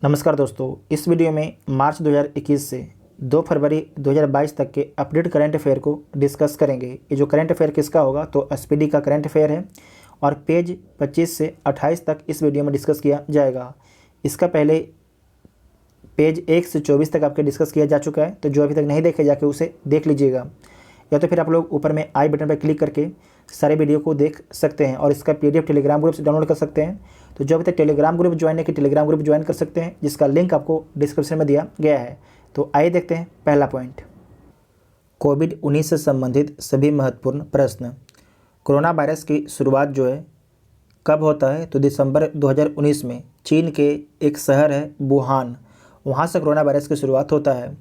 नमस्कार दोस्तों, इस वीडियो में मार्च 2021 से 2 फरवरी 2022 तक के अपडेट करंट अफेयर को डिस्कस करेंगे। ये जो करंट अफेयर किसका होगा तो एसपीडी का करंट अफेयर है और पेज 25 से 28 तक इस वीडियो में डिस्कस किया जाएगा। इसका पहले पेज 1 से 24 तक आपके डिस्कस किया जा चुका है, तो जो अभी तक नहीं देखे जाके उसे देख लीजिएगा, या तो फिर आप लोग ऊपर में आई बटन पर क्लिक करके सारे वीडियो को देख सकते हैं और इसका पीडीएफ टेलीग्राम ग्रुप से डाउनलोड कर सकते हैं। तो जो अभी तक टेलीग्राम ग्रुप ज्वाइन है कि टेलीग्राम ग्रुप ज्वाइन कर सकते हैं, जिसका लिंक आपको डिस्क्रिप्शन में दिया गया है। तो आइए देखते हैं पहला पॉइंट, कोविड-19 से संबंधित सभी महत्वपूर्ण प्रश्न। कोरोना वायरस की शुरुआत जो है कब होता है तो दिसंबर 2019 में चीन के एक शहर है वुहान, वहाँ से कोरोना वायरस की शुरुआत होता है।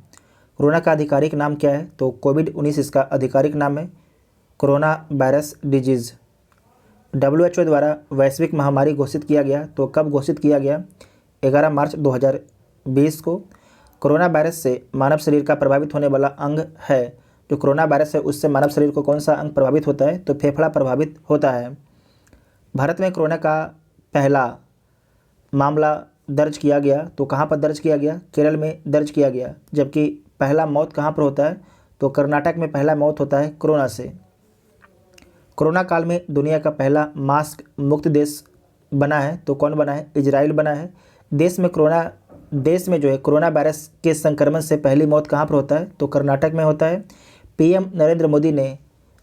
कोरोना का आधिकारिक नाम क्या है तो कोविड-19 इसका आधिकारिक नाम है कोरोना वायरस डिजीज़। WHO द्वारा वैश्विक महामारी घोषित किया गया, तो कब घोषित किया गया 11 मार्च 2020 को। कोरोना वायरस से मानव शरीर का प्रभावित होने वाला अंग है, जो कोरोना वायरस है उससे मानव शरीर को कौन सा अंग प्रभावित होता है तो फेफड़ा प्रभावित होता है। भारत में कोरोना का पहला मामला दर्ज किया गया, तो कहाँ पर दर्ज किया गया, केरल में दर्ज किया गया। जबकि पहला मौत कहाँ पर होता है तो कर्नाटक में पहला मौत होता है कोरोना से। कोरोना काल में दुनिया का पहला मास्क मुक्त देश बना है, तो कौन बना है, इजराइल बना है। देश में जो है कोरोना वायरस के संक्रमण से पहली मौत कहाँ पर होता है तो कर्नाटक में होता है। पीएम नरेंद्र मोदी ने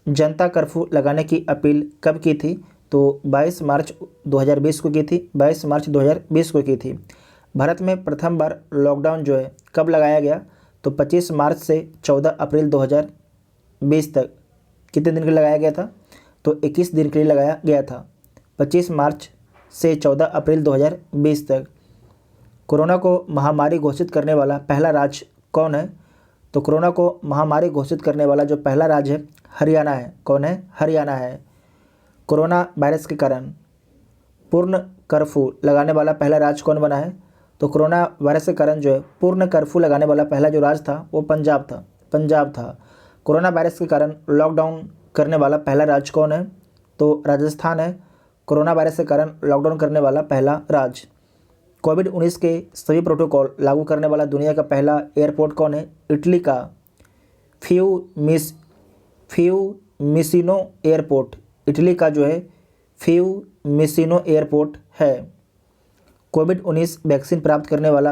जनता कर्फ्यू लगाने की अपील कब की थी तो 22 मार्च 2020 को की थी, 22 मार्च 2020 को की थी। भारत में प्रथम बार लॉकडाउन जो है कब लगाया गया तो 25 मार्च से 14 अप्रैल 2020 तक। कितने दिन के लिए लगाया गया था तो 21 दिन के लिए लगाया गया था, 25 मार्च से 14 अप्रैल 2020 तक। कोरोना को महामारी घोषित करने वाला पहला राज्य कौन है तो कोरोना को महामारी घोषित करने वाला जो पहला राज्य है हरियाणा है। कौन है, हरियाणा है। कोरोना वायरस के कारण पूर्ण कर्फ्यू लगाने वाला पहला राज्य कौन बना है तो कोरोना वायरस के कारण जो है पूर्ण कर्फ्यू लगाने वाला पहला जो राज्य था वो पंजाब था। कोरोना वायरस के कारण लॉकडाउन करने वाला पहला राज्य कौन है तो राजस्थान है, कोरोना वायरस के कारण लॉकडाउन करने वाला पहला राज्य। कोविड-19 के सभी प्रोटोकॉल लागू करने वाला दुनिया का पहला एयरपोर्ट कौन है, इटली का फियूमिसिनो एयरपोर्ट, इटली का जो है फियूमिसिनो एयरपोर्ट है। कोविड-19 वैक्सीन प्राप्त करने वाला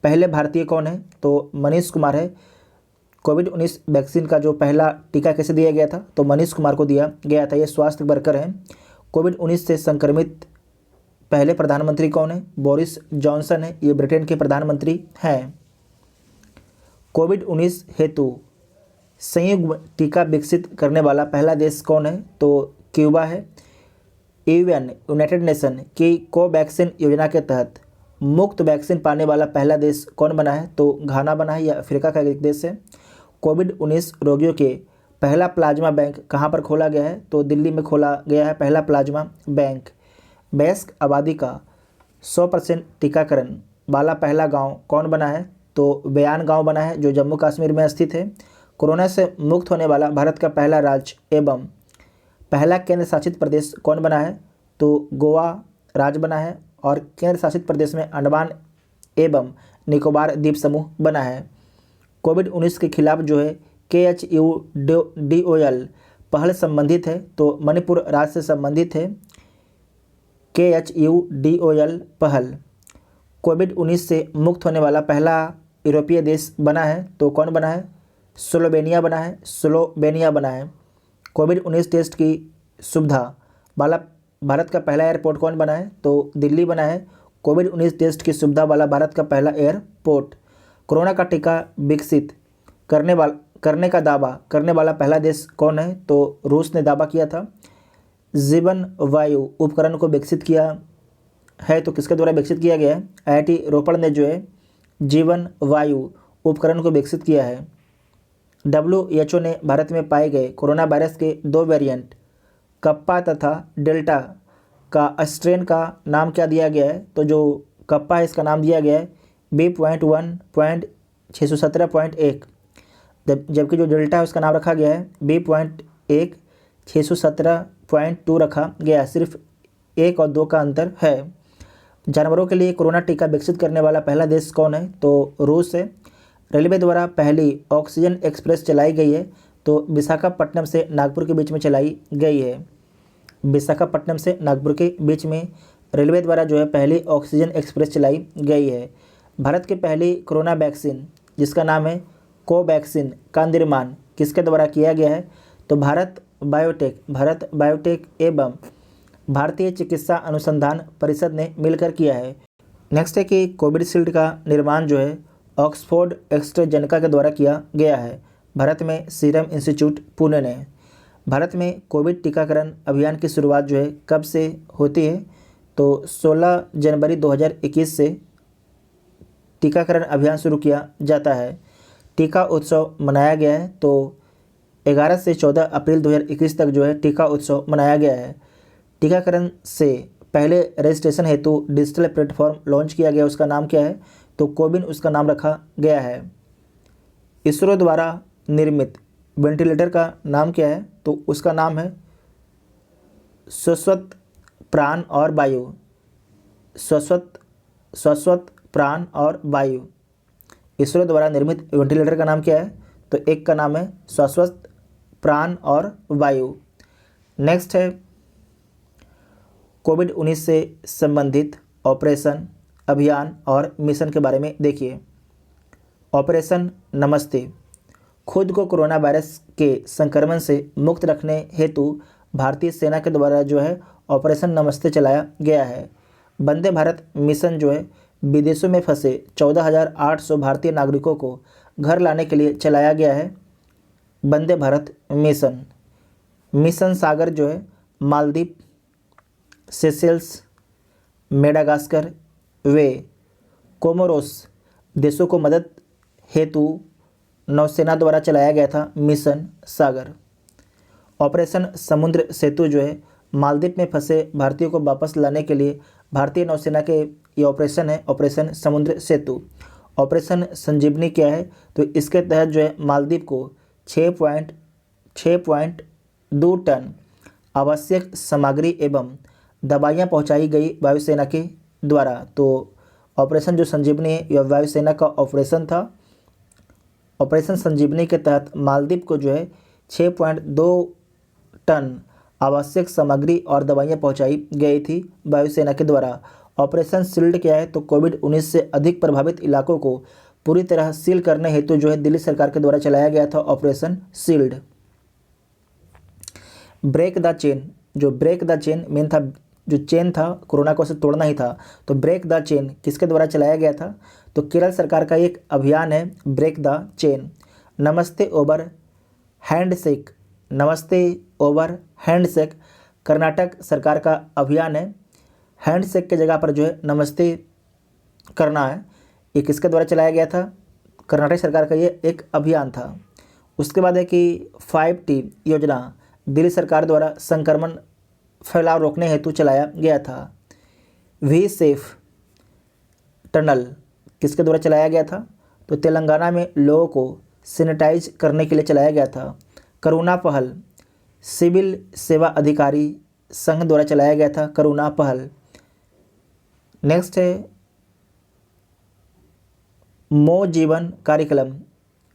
पहले भारतीय कौन है तो मनीष कुमार है। कोविड-19 वैक्सीन का जो पहला टीका कैसे दिया गया था तो मनीष कुमार को दिया गया था, ये स्वास्थ्य वर्कर हैं। कोविड-19 से संक्रमित पहले प्रधानमंत्री कौन है, बोरिस जॉनसन है, ये ब्रिटेन के प्रधानमंत्री हैं। कोविड-19 हेतु संयुक्त टीका विकसित करने वाला पहला देश कौन है तो क्यूबा है। यूनाइटेड नेशन की कोवैक्सीन योजना के तहत मुफ्त वैक्सीन पाने वाला पहला देश कौन बना है तो घाना बना है, या अफ्रीका का एक देश है। कोविड-19 रोगियों के पहला प्लाज्मा बैंक कहाँ पर खोला गया है तो दिल्ली में खोला गया है पहला प्लाज्मा बैंक। वयस्क आबादी का 100% टीकाकरण वाला पहला गांव कौन बना है तो बयान गांव बना है, जो जम्मू कश्मीर में स्थित है। कोरोना से मुक्त होने वाला भारत का पहला राज्य एवं पहला केंद्र शासित प्रदेश कौन बना है तो गोवा राज्य बना है, और केंद्र शासित प्रदेश में अंडमान एवं निकोबार द्वीप समूह बना है। कोविड-19 के खिलाफ जो है KHUDOL पहल संबंधित है तो मणिपुर राज्य से संबंधित है KHUDOL पहल। कोविड-19 से मुक्त होने वाला पहला यूरोपीय देश बना है तो कौन बना है, स्लोवेनिया बना है। कोविड-19 टेस्ट की सुविधा वाला भारत का पहला एयरपोर्ट कौन बना है तो दिल्ली बना है, कोविड-19 टेस्ट की सुविधा वाला भारत का पहला एयरपोर्ट। कोरोना का टीका विकसित करने का दावा करने वाला पहला देश कौन है तो रूस ने दावा किया था। जीवन वायु उपकरण को विकसित किया है तो किसके द्वारा विकसित किया गया है, IIT रोपड़ ने जो है जीवन वायु उपकरण को विकसित किया है। WHO ने भारत में पाए गए कोरोना वायरस के 2 वेरिएंट कप्पा तथा डेल्टा का स्ट्रेन का नाम क्या दिया गया है तो जो कप्पा है इसका नाम दिया गया है B.1.617.1, जबकि जो डेल्टा है उसका नाम रखा गया है B.1.617.2 रखा गया है, सिर्फ 1 और 2 का अंतर है। जानवरों के लिए कोरोना टीका विकसित करने वाला पहला देश कौन है? तो रूस है। रेलवे द्वारा पहली ऑक्सीजन एक्सप्रेस चलाई गई है, तो विशाखापट्टनम से नागपुर के बीच में चलाई गई है। विशाखापट्टनम से नागपुर के बीच में रेलवे द्वारा जो है पहली ऑक्सीजन एक्सप्रेस चलाई गई है। भारत की पहली कोरोना वैक्सीन जिसका नाम है कोवैक्सीन का निर्माण किसके द्वारा किया गया है? तो भारत बायोटेक एवं भारतीय चिकित्सा अनुसंधान परिषद ने मिलकर किया है। नेक्स्ट है कि कोविशील्ड का निर्माण जो है ऑक्सफोर्ड एस्ट्राजेनेका के द्वारा किया गया है। भारत में सीरम इंस्टीट्यूट पुणे ने। भारत में कोविड टीकाकरण अभियान की शुरुआत जो है कब से होती है? तो 16 जनवरी 2021 से टीकाकरण अभियान शुरू किया जाता है। टीका उत्सव मनाया गया है, तो 11 से 14 अप्रैल 2021 तक जो है टीका उत्सव मनाया गया है। टीकाकरण से पहले रजिस्ट्रेशन हेतु डिजिटल प्लेटफॉर्म लॉन्च किया गया, उसका नाम क्या है? तो कोविन उसका नाम रखा गया है। इसरो द्वारा निर्मित वेंटिलेटर का नाम क्या है? तो उसका नाम है शाश्वत प्राण और वायु। शाश्वत प्राण और वायु। इसरो द्वारा निर्मित वेंटिलेटर का नाम क्या है? तो एक का नाम है शाश्वत प्राण और वायु। नेक्स्ट है कोविड-19 से संबंधित ऑपरेशन, अभियान और मिशन के बारे में देखिए। ऑपरेशन नमस्ते खुद को कोरोना वायरस के संक्रमण से मुक्त रखने हेतु भारतीय सेना के द्वारा जो है ऑपरेशन नमस्ते चलाया गया है। वंदे भारत मिशन जो है विदेशों में फंसे 14,800 भारतीय नागरिकों को घर लाने के लिए चलाया गया है। वंदे भारत मिशन। मिशन सागर जो है मालदीव, सेशेल्स, मेडागास्कर वे कोमोरोस देशों को मदद हेतु नौसेना द्वारा चलाया गया था मिशन सागर। ऑपरेशन समुद्र सेतु जो है मालदीव में फंसे भारतीयों को वापस लाने के लिए भारतीय नौसेना के ये ऑपरेशन है, ऑपरेशन समुद्र सेतु। ऑपरेशन संजीवनी क्या है? तो इसके तहत जो है मालदीव को 6.2 टन आवश्यक सामग्री एवं दवाइयाँ पहुंचाई गई वायुसेना के द्वारा। तो ऑपरेशन जो संजीवनी है यह वायुसेना का ऑपरेशन था। ऑपरेशन संजीवनी के तहत मालदीव को जो है 6.2 टन आवश्यक सामग्री और दवाइयाँ पहुंचाई गई थी वायुसेना के द्वारा। ऑपरेशन शील्ड क्या है? तो कोविड-19 से अधिक प्रभावित इलाकों को पूरी तरह सील करने हेतु जो है दिल्ली सरकार के द्वारा चलाया गया था operation shield. Break the chain जो ब्रेक द चेन मेन था, जो चेन था कोरोना को उसे तोड़ना ही था, तो ब्रेक द चेन किसके द्वारा चलाया गया था? तो केरल सरकार का एक अभियान है ब्रेक द चेन। नमस्ते ओवर हैंडशेक, नमस्ते ओवर हैंडशेक कर्नाटक सरकार का अभियान है। हैंडशेक की जगह पर जो है नमस्ते करना है, ये किसके द्वारा चलाया गया था? कर्नाटक सरकार का ये एक अभियान था। उसके बाद है कि 5T योजना दिल्ली सरकार द्वारा संक्रमण फैलाव रोकने हेतु चलाया गया था। वी सेफ टनल किसके द्वारा चलाया गया था? तो तेलंगाना में लोगों को सैनिटाइज करने के लिए चलाया गया था। करुणा पहल सिविल सेवा अधिकारी संघ द्वारा चलाया गया था करुणा पहल। नेक्स्ट है मो जीवन कार्यक्रम।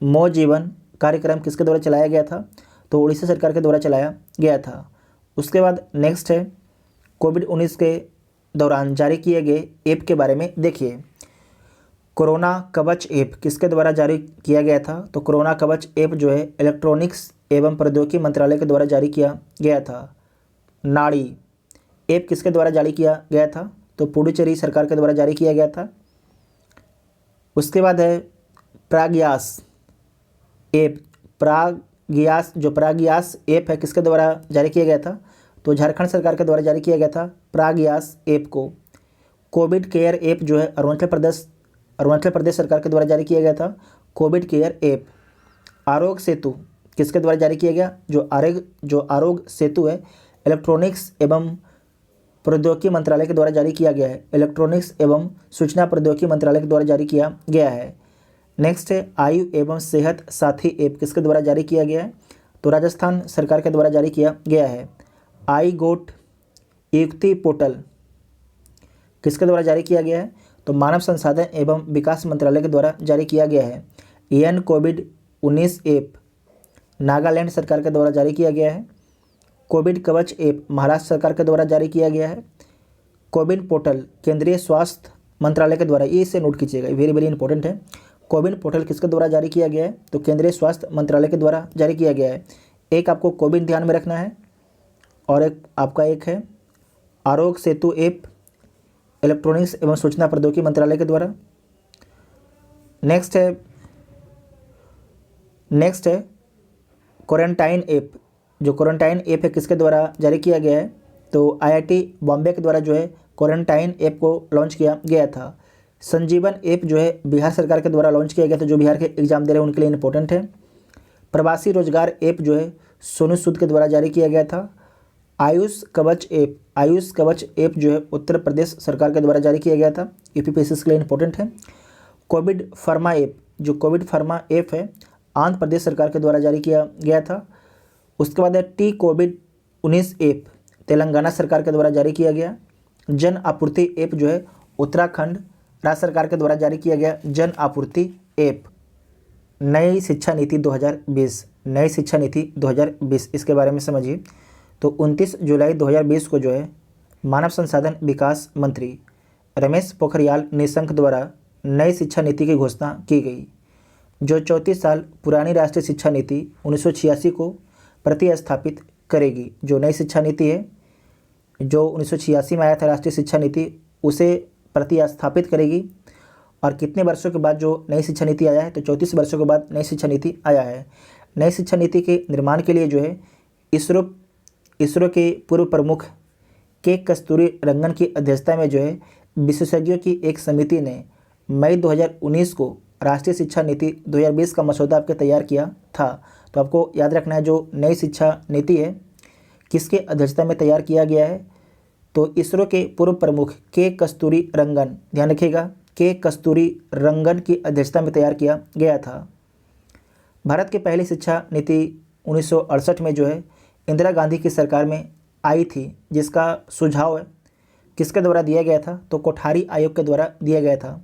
मो जीवन कार्यक्रम किसके द्वारा चलाया गया था? तो उड़ीसा सरकार के द्वारा चलाया गया था। उसके बाद नेक्स्ट है कोविड-19 के दौरान जारी किए गए ऐप के बारे में देखिए। कोरोना कवच ऐप किसके द्वारा जारी किया गया था? तो कोरोना कवच ऐप जो है इलेक्ट्रॉनिक्स एवं प्रौद्योगिकी मंत्रालय के द्वारा जारी किया गया था। नाड़ी ऐप किसके द्वारा जारी किया गया था? तो पुडुचेरी सरकार के द्वारा जारी किया गया था। उसके बाद है प्राग्यास ऐप। प्राग्यास ऐप है किसके द्वारा जारी किया गया था? तो झारखंड सरकार के द्वारा जारी किया गया था प्राग्यास ऐप को। कोविड केयर ऐप जो है अरुणाचल प्रदेश सरकार के द्वारा जारी किया गया था Covid care app. Aarogya Setu किसके द्वारा जारी किया गया? जो आरोग्य सेतु है इलेक्ट्रॉनिक्स एवं प्रौद्योगिकी मंत्रालय के द्वारा जारी किया गया है। इलेक्ट्रॉनिक्स एवं सूचना प्रौद्योगिकी मंत्रालय के द्वारा जारी किया गया है। नेक्स्ट है आयु एवं सेहत साथी ऐप किसके द्वारा जारी किया गया है? तो राजस्थान सरकार के द्वारा जारी किया गया है। आई गोट युक्ति पोर्टल किसके द्वारा जारी किया गया है? तो मानव संसाधन एवं विकास मंत्रालय के द्वारा जारी किया गया है। एन कोविड-19 ऐप नागालैंड सरकार के द्वारा जारी किया गया है। कोविड कवच ऐप महाराष्ट्र सरकार के द्वारा जारी किया गया है। कोविन पोर्टल केंद्रीय स्वास्थ्य मंत्रालय के द्वारा, ये इसे नोट कीजिएगा, वेरी वेरी इंपॉर्टेंट है। कोविन पोर्टल किसके द्वारा जारी किया गया है? तो केंद्रीय स्वास्थ्य मंत्रालय के द्वारा जारी किया गया है। एक आपको कोविन ध्यान में रखना है और एक है आरोग्य सेतु ऐप इलेक्ट्रॉनिक्स एवं सूचना प्रौद्योगिकी मंत्रालय के द्वारा। नेक्स्ट है क्वारंटाइन ऐप। जो क्वारंटाइन ऐप है किसके द्वारा जारी किया गया है? तो आईआईटी बॉम्बे के द्वारा जो है क्वारंटाइन ऐप को लॉन्च किया गया था। संजीवन ऐप जो है बिहार सरकार के द्वारा लॉन्च किया गया था। जो बिहार के एग्जाम दे रहे हैं उनके लिए इंपॉर्टेंट है। प्रवासी रोजगार ऐप जो है सोनू सूद के द्वारा जारी किया गया था। आयुष कवच ऐप जो है उत्तर प्रदेश सरकार के द्वारा जारी किया गया था। यूपीपीएससी के लिए इंपॉर्टेंट है। कोविड फार्मा ऐप, जो कोविड फार्मा ऐप है आंध्र प्रदेश सरकार के द्वारा जारी किया गया था। उसके बाद है टी कोविड-19 ऐप तेलंगाना सरकार के द्वारा जारी किया गया। जन आपूर्ति ऐप जो है उत्तराखंड राज्य सरकार के द्वारा जारी किया गया जन आपूर्ति ऐप। नई शिक्षा नीति 2020 इसके बारे में समझिए। तो 29 जुलाई 2020 को जो है मानव संसाधन विकास मंत्री रमेश पोखरियाल निशंक द्वारा नई शिक्षा नीति की घोषणा की गई, जो 34 साल पुरानी राष्ट्रीय शिक्षा नीति 1986 को प्रतिस्थापित करेगी। जो नई शिक्षा नीति है जो 1986 में आया था राष्ट्रीय शिक्षा नीति, उसे प्रतिस्थापित करेगी। और कितने वर्षों के बाद जो नई शिक्षा नीति आया है? तो 34 वर्षों के बाद नई शिक्षा नीति आया है। नई शिक्षा नीति के निर्माण के लिए जो है इसरो के पूर्व प्रमुख के कस्तूरी रंगन की अध्यक्षता में जो है विशेषज्ञों की एक समिति ने मई 2019 को राष्ट्रीय शिक्षा नीति 2020 का मसौदा आपके तैयार किया था। तो आपको याद रखना है जो नई शिक्षा नीति है किसके अध्यक्षता में तैयार किया गया है? तो इसरो के पूर्व प्रमुख के कस्तूरी रंगन, ध्यान रखिएगा, के कस्तूरी रंगन की अध्यक्षता में तैयार किया गया था। भारत की पहली शिक्षा नीति 1968 में जो है इंदिरा गांधी की सरकार में आई थी, जिसका सुझाव किसके द्वारा दिया गया था? तो कोठारी आयोग के द्वारा दिया गया था।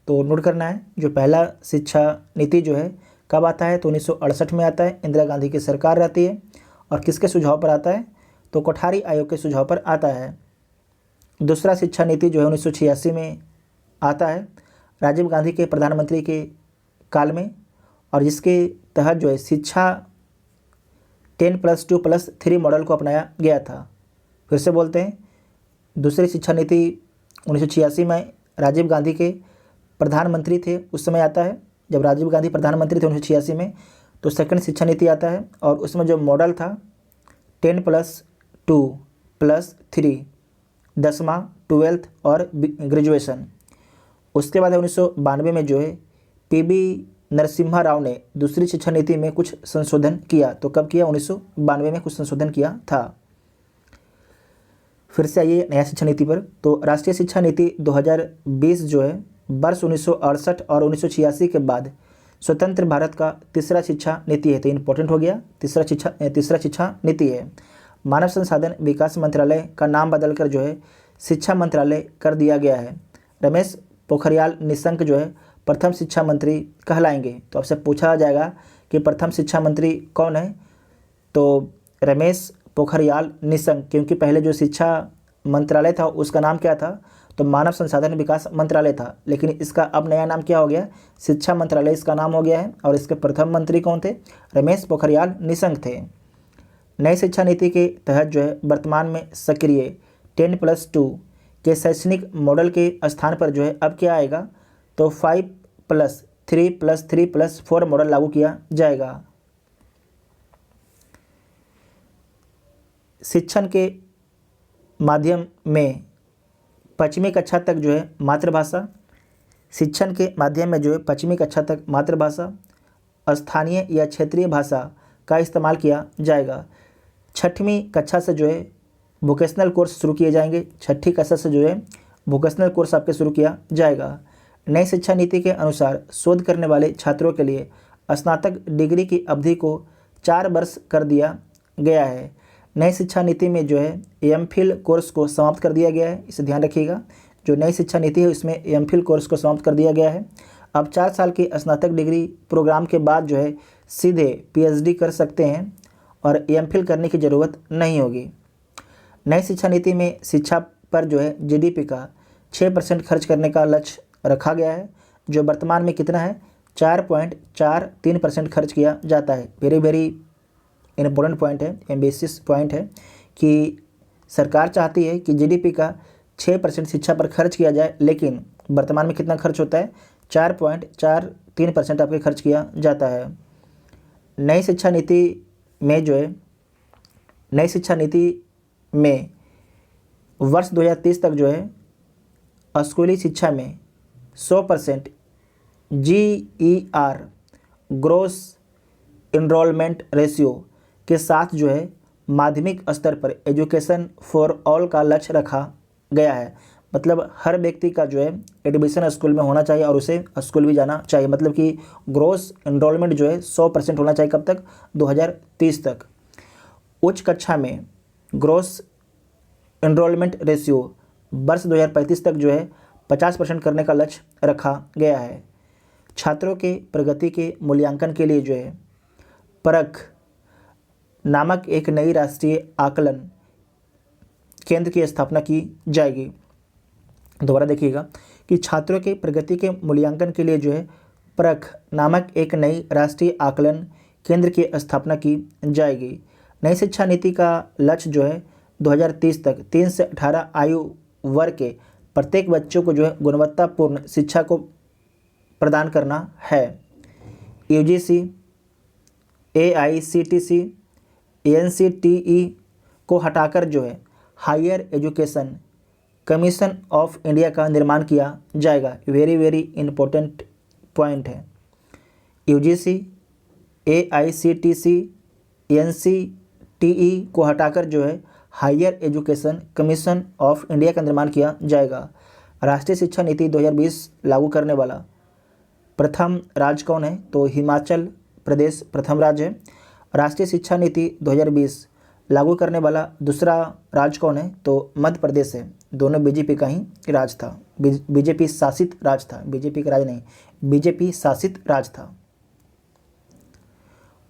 तो नोट करना है जो पहला शिक्षा नीति जो है कब आता है? तो 1968 में आता है, इंदिरा गांधी की सरकार रहती है। और किसके सुझाव पर आता है? तो कोठारी आयोग के सुझाव पर आता है। दूसरा शिक्षा नीति जो है 1986 में आता है राजीव गांधी के प्रधानमंत्री के काल में, और जिसके तहत जो है शिक्षा 10+2+3 मॉडल को अपनाया गया था। फिर से बोलते हैं, दूसरी शिक्षा नीति 1986 में राजीव गांधी के प्रधानमंत्री थे उस समय आता है, जब राजीव गांधी प्रधानमंत्री थे 1986 में। तो सेकंड शिक्षा नीति आता है और उसमें जो मॉडल था 10+2+3 10वां 12th और ग्रेजुएशन। उसके बाद 1992 में जो है पीबी नरसिम्हा राव ने दूसरी शिक्षा नीति में कुछ संशोधन किया। तो कब किया? 1992 में कुछ संशोधन किया था। फिर से आइए नया शिक्षा नीति पर। तो राष्ट्रीय शिक्षा नीति 2020 जो है वर्ष 1968 और 1986 के बाद स्वतंत्र भारत का तीसरा शिक्षा नीति है। तो इंपॉर्टेंट हो गया, तीसरा शिक्षा नीति है। मानव संसाधन विकास मंत्रालय का नाम बदलकर जो है शिक्षा मंत्रालय कर दिया गया है। रमेश पोखरियाल निशंक जो है प्रथम शिक्षा मंत्री कहलाएंगे। तो आपसे पूछा जाएगा कि प्रथम शिक्षा मंत्री कौन है? तो रमेश पोखरियाल निशंक, क्योंकि पहले जो शिक्षा मंत्रालय था उसका नाम क्या था? तो मानव संसाधन विकास मंत्रालय था, लेकिन इसका अब नया नाम क्या हो गया? शिक्षा मंत्रालय इसका नाम हो गया है। और इसके प्रथम मंत्री कौन थे? रमेश पोखरियाल निशंक थे। नई शिक्षा नीति के तहत जो है वर्तमान में सक्रिय 10+2 के शैक्षणिक मॉडल के स्थान पर जो है अब क्या आएगा? तो 5+3+3+4 मॉडल लागू किया जाएगा। शिक्षण के माध्यम में पश्चिमी कक्षा तक जो है मातृभाषा, शिक्षण के माध्यम में जो है पश्चिमी कक्षा तक मातृभाषा, स्थानीय या क्षेत्रीय भाषा का इस्तेमाल किया जाएगा। छठवीं कक्षा से जो है वोकेशनल कोर्स शुरू किए जाएंगे। छठी कक्षा से जो है वोकेशनल कोर्स आपके शुरू किया जाएगा। नई शिक्षा नीति के अनुसार शोध करने वाले छात्रों के लिए स्नातक डिग्री की अवधि को 4 वर्ष कर दिया गया है। नई शिक्षा नीति में जो है एमफिल कोर्स को समाप्त कर दिया गया है, इसे ध्यान रखिएगा, जो नई शिक्षा नीति है उसमें एमफिल कोर्स को समाप्त कर दिया गया है। अब 4 साल की स्नातक डिग्री प्रोग्राम के बाद जो है सीधे पीएचडी कर सकते हैं और एमफिल करने की ज़रूरत नहीं होगी। नई शिक्षा नीति में शिक्षा पर जो है जीडीपी का 6% खर्च करने का लक्ष्य रखा गया है, जो वर्तमान में कितना है 4.43% खर्च किया जाता है। वेरी वेरी इम्पोर्टेंट पॉइंट है, एम्बिशियस पॉइंट है कि सरकार चाहती है कि जीडीपी का 6% शिक्षा पर खर्च किया जाए, लेकिन वर्तमान में कितना खर्च होता है 4.43% आपके खर्च किया जाता है। नई शिक्षा नीति में जो है नई शिक्षा नीति में वर्ष 2030 तक जो है स्कूली शिक्षा में 100% GER ग्रोस इनरोलमेंट रेशियो के साथ जो है माध्यमिक स्तर पर एजुकेशन फॉर ऑल का लक्ष्य रखा गया है। मतलब हर व्यक्ति का जो है एडमिशन स्कूल में होना चाहिए और उसे स्कूल भी जाना चाहिए। मतलब कि ग्रोस इनरोलमेंट जो है 100% होना चाहिए। कब तक 2030 तक। उच्च कक्षा में ग्रोस इनरोलमेंट रेशियो वर्ष 2035 तक जो है 50% करने का लक्ष्य रखा गया है। छात्रों के प्रगति के मूल्यांकन के लिए जो है परख नामक एक नई राष्ट्रीय आकलन केंद्र की स्थापना की जाएगी। दोबारा देखिएगा कि छात्रों के प्रगति के मूल्यांकन के लिए जो है परख नामक एक नई राष्ट्रीय आकलन केंद्र की स्थापना की जाएगी। नई शिक्षा नीति का लक्ष्य जो है 2030 तक 3 से 18 आयु वर्ग के प्रत्येक बच्चों को जो है गुणवत्तापूर्ण शिक्षा को प्रदान करना है। यूजीसी, AICTC, NCTE को हटाकर जो है higher education commission of India का निर्माण किया जाएगा। वेरी वेरी इम्पोर्टेंट पॉइंट है। यूजीसी, AICTC, NCTE को हटाकर जो है higher education commission of India का निर्माण किया जाएगा। राष्ट्रीय शिक्षा नीति 2020 लागू करने वाला प्रथम राज्य कौन है? तो हिमाचल प्रदेश प्रथम राज्य है। राष्ट्रीय शिक्षा नीति 2020 लागू करने वाला दूसरा राज्य कौन है? तो मध्य प्रदेश है। दोनों बीजेपी का ही राज था, बीजेपी शासित राज था, बीजेपी का राज नहीं, बीजेपी शासित राज था।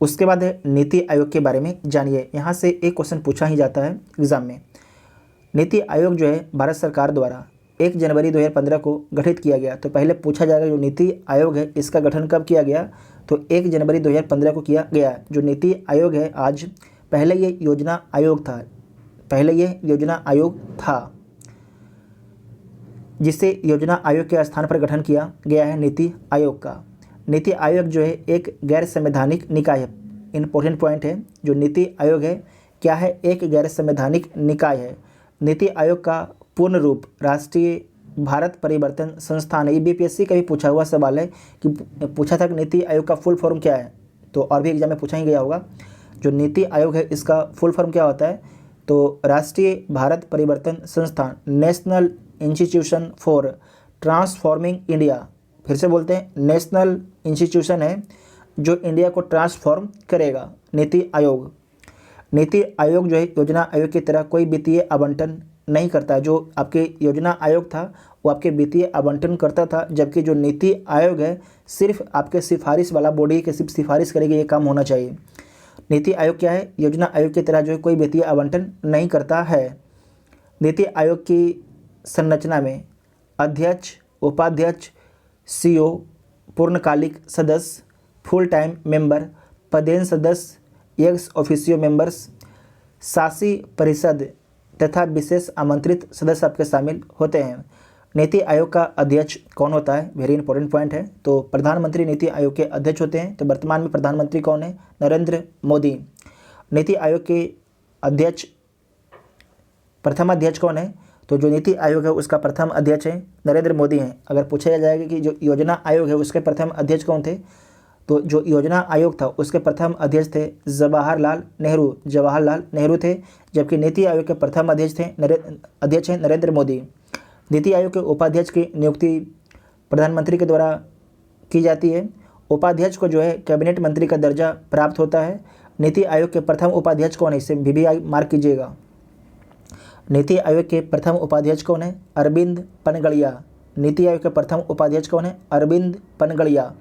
उसके बाद है नीति आयोग के बारे में जानिए। यहाँ से एक क्वेश्चन पूछा ही जाता है एग्जाम में। नीति आयोग जो है भारत सरकार द्वारा 1 जनवरी 2015 को गठित किया गया। तो पहले पूछा जाएगा जो नीति आयोग है इसका गठन कब किया गया? तो 1 जनवरी 2015 को किया गया। जो नीति आयोग है आज, पहले ये योजना आयोग था, पहले ये योजना आयोग था, जिसे योजना आयोग के स्थान पर गठन किया गया है नीति आयोग का। नीति आयोग जो है एक गैर संवैधानिक निकाय है। इम्पोर्टेंट पॉइंट है, जो नीति आयोग है क्या है? एक गैर संवैधानिक निकाय है। नीति आयोग का पूर्ण रूप राष्ट्रीय भारत परिवर्तन संस्थान है। ये बीपीएससी का भी पूछा हुआ सवाल है कि पूछा था कि नीति आयोग का फुल फॉर्म क्या है, तो और भी एग्जाम में पूछा ही गया होगा। जो नीति आयोग है इसका फुल फॉर्म क्या होता है? तो राष्ट्रीय भारत परिवर्तन संस्थान, national institution for transforming India. फिर से बोलते हैं, नेशनल इंस्टीट्यूशन है जो इंडिया को ट्रांसफॉर्म करेगा। नीति आयोग, नीति आयोग जो है योजना आयोग की तरह कोई वित्तीय आवंटन नहीं करता है। जो आपके योजना आयोग था वो आपके वित्तीय आवंटन करता था, जबकि जो नीति आयोग है सिर्फ आपके सिफारिश वाला बॉडी के सिर्फ सिफारिश करेगी, ये काम होना चाहिए। नीति आयोग क्या है? योजना आयोग की तरह जो है कोई वित्तीय आवंटन नहीं करता है। नीति आयोग की संरचना में अध्यक्ष, उपाध्यक्ष, CEO, पूर्णकालिक सदस्य, फुल टाइम मेंबर, पदेन सदस्य, एक्स ऑफिशियो मेंबर्स, शासी परिषद तथा विशेष आमंत्रित सदस्य आपके शामिल होते हैं। नीति आयोग का अध्यक्ष कौन होता है? वेरी इंपॉर्टेंट पॉइंट है। तो प्रधानमंत्री नीति आयोग के अध्यक्ष होते हैं। तो वर्तमान में प्रधानमंत्री कौन है? नरेंद्र मोदी। नीति आयोग के अध्यक्ष, प्रथम अध्यक्ष कौन है? तो जो नीति आयोग है उसका प्रथम अध्यक्ष है नरेंद्र मोदी हैं। अगर पूछा जाएगा कि जो योजना आयोग है उसके प्रथम अध्यक्ष कौन थे, तो जो योजना आयोग था उसके प्रथम अध्यक्ष थे जवाहरलाल नेहरू थे, जबकि नीति आयोग के प्रथम अध्यक्ष हैं नरेंद्र मोदी। नीति आयोग के उपाध्यक्ष की नियुक्ति प्रधानमंत्री के द्वारा की जाती है। उपाध्यक्ष को जो है कैबिनेट मंत्री का दर्जा प्राप्त होता है। नीति आयोग के प्रथम उपाध्यक्ष कौन है? इसे VVI मार्क कीजिएगा। नीति आयोग के प्रथम उपाध्यक्ष कौन है? अरविंद पनगड़िया। नीति आयोग के प्रथम उपाध्यक्ष कौन है? अरविंद पनगड़िया।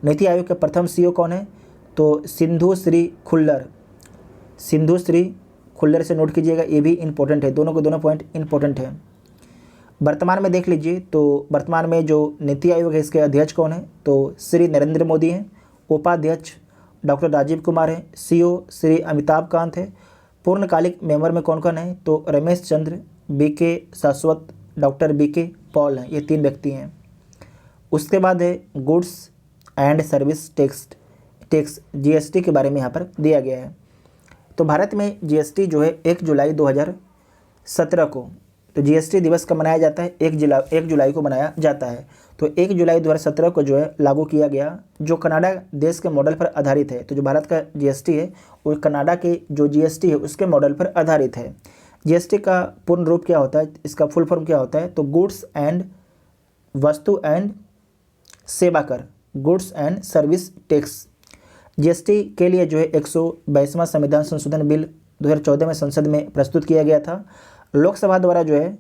नीति आयोग के प्रथम सीईओ कौन है? तो सिंधु श्री खुल्लर। सिंधु श्री खुल्लर से नोट कीजिएगा, ये भी इंपॉर्टेंट है, दोनों के दोनों पॉइंट इंपॉर्टेंट है। वर्तमान में देख लीजिए तो वर्तमान में जो नीति आयोग है इसके अध्यक्ष कौन है? तो श्री नरेंद्र मोदी हैं। उपाध्यक्ष डॉक्टर राजीव कुमार है। सीईओ श्री अमिताभ कांत है। पूर्णकालिक मेंबर में कौन कौन है? तो रमेश चंद्र, बीके शाश्वत, डॉक्टर बीके पॉल हैं, ये 3 व्यक्ति हैं। उसके बाद है goods and service tax GST के बारे में यहाँ पर दिया गया है। तो भारत में जीएसटी जो है 1 जुलाई 2017 को, तो जीएसटी दिवस कब मनाया जाता है? 1 जुलाई को मनाया जाता है। तो 1 जुलाई 2017 को जो है लागू किया गया, जो कनाडा देश के मॉडल पर आधारित है। तो जो भारत का जीएसटी है वो कनाडा के जो जीएसटी है उसके मॉडल पर आधारित है। जीएसटी का पूर्ण रूप क्या होता है, इसका फुल फॉर्म क्या होता है? तो गुड्स एंड वस्तु एंड सेवा कर, goods and service tax. GST के लिए जो है 122वां संविधान संशोधन बिल 2014 में संसद में प्रस्तुत किया गया था। लोकसभा द्वारा जो है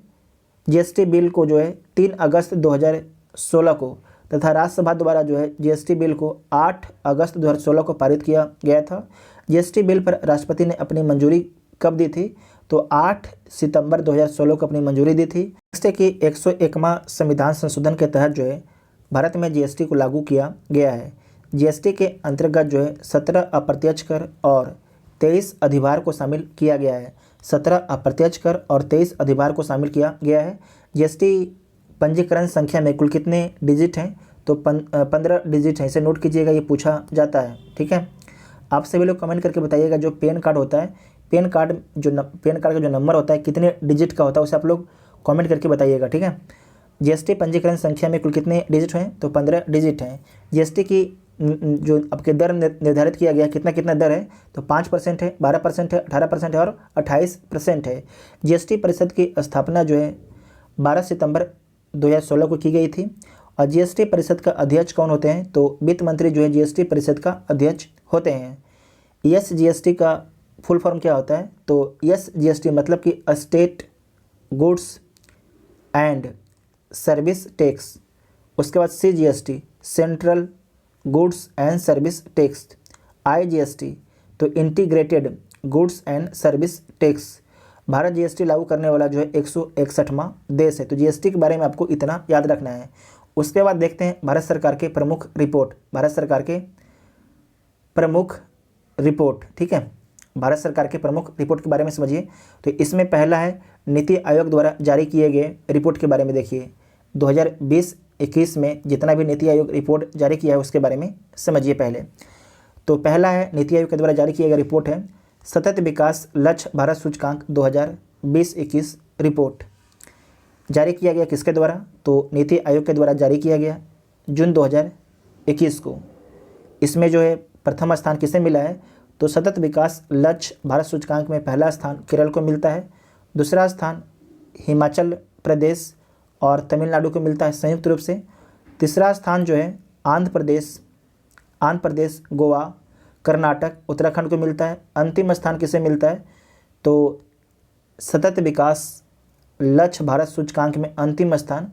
जीएसटी बिल को जो है 3 अगस्त 2016 को तथा राज्यसभा द्वारा जो है जीएसटी बिल को 8 अगस्त 2016 को पारित किया गया था। जीएसटी बिल पर राष्ट्रपति ने अपनी मंजूरी कब दी थी? तो 8 सितंबर 2016 को अपनी मंजूरी दी थी। नेक्स्ट है कि 101वां संविधान संशोधन के तहत जो है भारत में जीएसटी को लागू किया गया है। जीएसटी के अंतर्गत जो है 17 अप्रत्यक्ष कर और 23 अधिभार को शामिल किया गया है। 17 अप्रत्यक्ष कर और 23 अधिभार को शामिल किया गया है। जीएसटी पंजीकरण संख्या में कुल कितने डिजिट हैं? तो 15 डिजिट हैं, इसे नोट कीजिएगा, ये पूछा जाता है। ठीक है, आप सभी लोग कमेंट करके बताइएगा जो पैन कार्ड होता है, पैन कार्ड का जो नंबर होता है कितने डिजिट का होता है, उसे आप लोग कमेंट करके बताइएगा। ठीक है, जीएसटी पंजीकरण संख्या में कुल कितने डिजिट हैं? तो 15 डिजिट हैं। जीएसटी की जो आपके दर निर्धारित किया गया, कितना दर है? तो 5% है, 12% है, 18% है और 28% है। जीएसटी परिषद की स्थापना जो है 12 सितंबर 2016 को की गई थी। और जीएसटी परिषद का अध्यक्ष कौन होते हैं? तो वित्त मंत्री जो है जीएसटी परिषद का अध्यक्ष होते हैं। यस जीएसटी का फुल फॉर्म क्या होता है? तो यस जीएसटी मतलब कि state goods and service tax. उसके बाद C GST central goods and service tax. I GST तो integrated goods and service tax. Bharat GST लागू करने वाला जो है 161वां देश है। तो जीएसटी के बारे में आपको इतना याद रखना है। उसके बाद देखते हैं भारत सरकार के प्रमुख रिपोर्ट। भारत सरकार के प्रमुख रिपोर्ट, ठीक है, भारत सरकार के प्रमुख रिपोर्ट के बारे में समझिए। तो इसमें पहला है नीति आयोग द्वारा जारी किए गए रिपोर्ट के बारे में देखिए। 2020-21 में जितना भी नीति आयोग रिपोर्ट जारी किया है उसके बारे में समझिए पहले। तो पहला है नीति आयोग के द्वारा जारी किया गया रिपोर्ट है सतत विकास लक्ष्य भारत सूचकांक 2020-21 रिपोर्ट। जारी किया गया किसके द्वारा? तो नीति आयोग के द्वारा जारी किया गया जून 2021 को। इसमें जो है प्रथम स्थान किसे मिला है? तो सतत विकास लक्ष्य भारत सूचकांक में पहला स्थान केरल को मिलता है, दूसरा स्थान हिमाचल प्रदेश और तमिलनाडु को मिलता है संयुक्त रूप से, तीसरा स्थान जो है आंध्र प्रदेश, गोवा, कर्नाटक, उत्तराखंड को मिलता है। अंतिम स्थान किसे मिलता है? तो सतत विकास लक्ष्य भारत सूचकांक में अंतिम स्थान